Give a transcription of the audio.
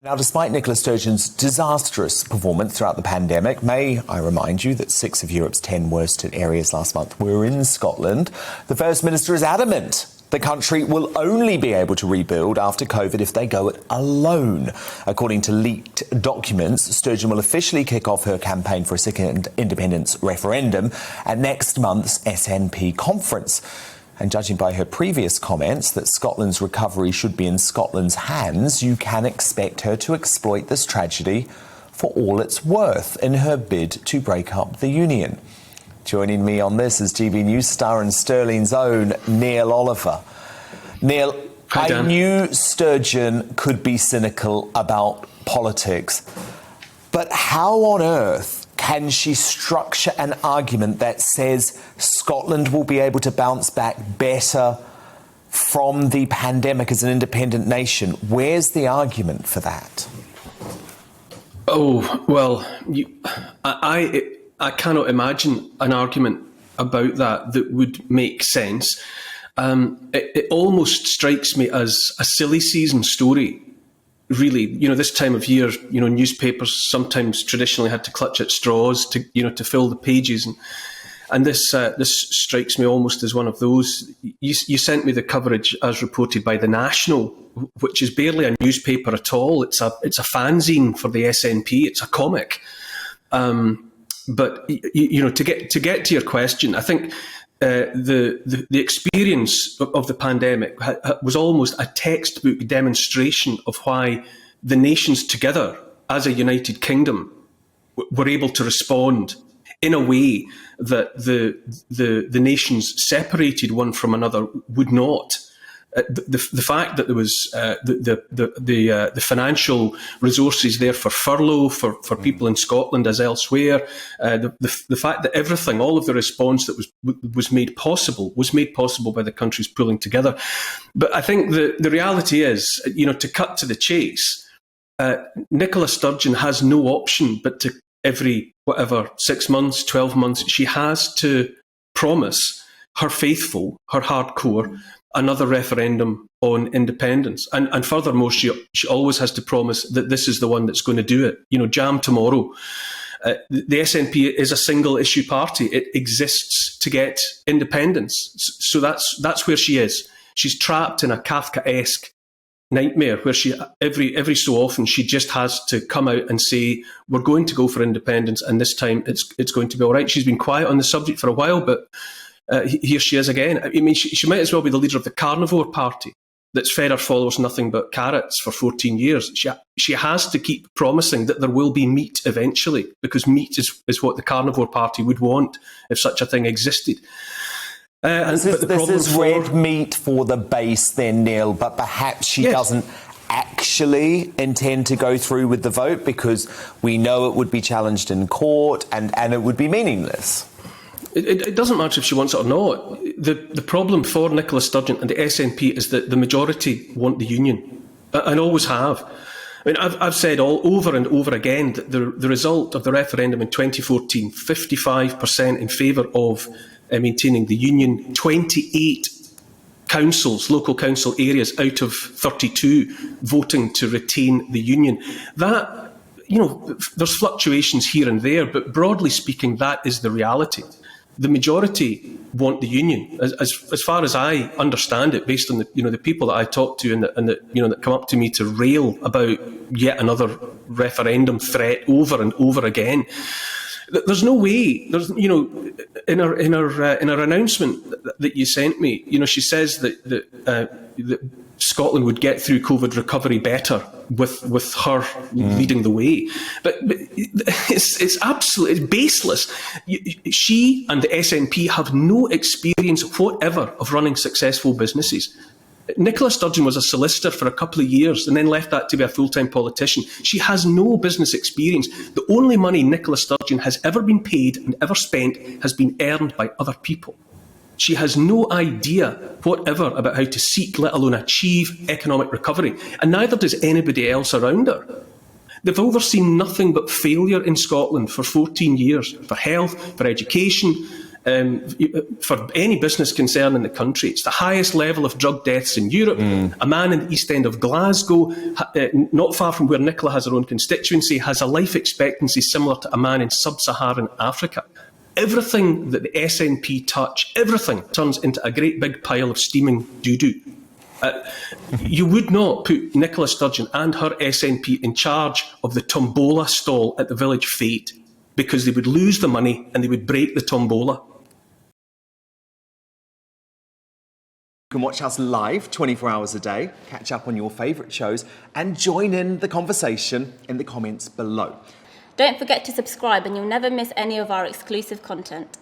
Now, despite Nicola Sturgeon's disastrous performance throughout the pandemic, may I remind you that 6 of Europe's 10 worst hit areas last month were in Scotland. The First Minister is adamant the country will only be able to rebuild after COVID if they go it alone. According to leaked documents, Sturgeon will officially kick off her campaign for a second independence referendum at next month's SNP conference. And judging by her previous comments that Scotland's recovery should be in Scotland's hands, you can expect her to exploit this tragedy for all it's worth in her bid to break up the union. Joining me on this is GBNews star and Stirling's own Neil Oliver. Neil, I knew Sturgeon could be cynical about politics, but how on earth can she structure an argument that says Scotland will be able to bounce back better from the pandemic as an independent nation? Where's the argument for that? Oh, well, I cannot imagine an argument about that would make sense. It almost strikes me as a silly season story. Really, this time of year, newspapers sometimes traditionally had to clutch at straws to fill the pages, and this strikes me almost as one of those. You sent me the coverage as reported by The National, which is barely a newspaper at all. It's a fanzine for the SNP. It's a comic. But to get to your question, I think the experience of the pandemic was almost a textbook demonstration of why the nations together as a united kingdom were able to respond in a way that the nations separated one from another would not. The fact that there was the financial resources there for furlough for people in Scotland as elsewhere, the fact that everything, all of the response that was made possible by the countries pulling together. But I think the reality is, to cut to the chase, Nicola Sturgeon has no option but to every 6 months, 12 months, she has to promise her faithful, her hardcore, another referendum on independence. And furthermore, she always has to promise that this is the one that's going to do it. Jam tomorrow. The SNP is a single issue party. It exists to get independence. So that's where she is. She's trapped in a Kafkaesque nightmare where she every so often she just has to come out and say, we're going to go for independence, and this time it's going to be all right. She's been quiet on the subject for a while, but here she is again. I mean, she might as well be the leader of the carnivore party that's fed her followers nothing but carrots for 14 years. She has to keep promising that there will be meat eventually, because meat is what the carnivore party would want if such a thing existed. This is red meat for the base then, Neil, but perhaps she doesn't actually intend to go through with the vote because we know it would be challenged in court and it would be meaningless. It doesn't matter if she wants it or not. The problem for Nicola Sturgeon and the SNP is that the majority want the union, and always have. I mean, I've said all over and over again that the result of the referendum in 2014, 55% in favour of maintaining the union, 28 councils, local council areas out of 32 voting to retain the union. That, there's fluctuations here and there, but broadly speaking, that is the reality. The majority want the union, as far as I understand it, based on the people that I talk to and that come up to me to rail about yet another referendum threat over and over again. There's no way. There's in her announcement that you sent me, she says that Scotland would get through COVID recovery better with her leading the way. But it's absolutely baseless. She and the SNP have no experience whatever of running successful businesses. Nicola Sturgeon was a solicitor for a couple of years and then left that to be a full-time politician. She has no business experience. The only money Nicola Sturgeon has ever been paid and ever spent has been earned by other people. She has no idea whatever about how to seek, let alone achieve, economic recovery, and neither does anybody else around her. They've overseen nothing but failure in Scotland for 14 years, for health, for education, for any business concern in the country. It's the highest level of drug deaths in Europe. A man in the East End of Glasgow, not far from where Nicola has her own constituency, has a life expectancy similar to a man in sub-Saharan Africa. Everything that the SNP touch, everything turns into a great big pile of steaming doo-doo. You would not put Nicola Sturgeon and her SNP in charge of the tombola stall at the Village Fete, because they would lose the money and they would break the tombola. You can watch us live 24 hours a day, catch up on your favourite shows and join in the conversation in the comments below. Don't forget to subscribe and you'll never miss any of our exclusive content.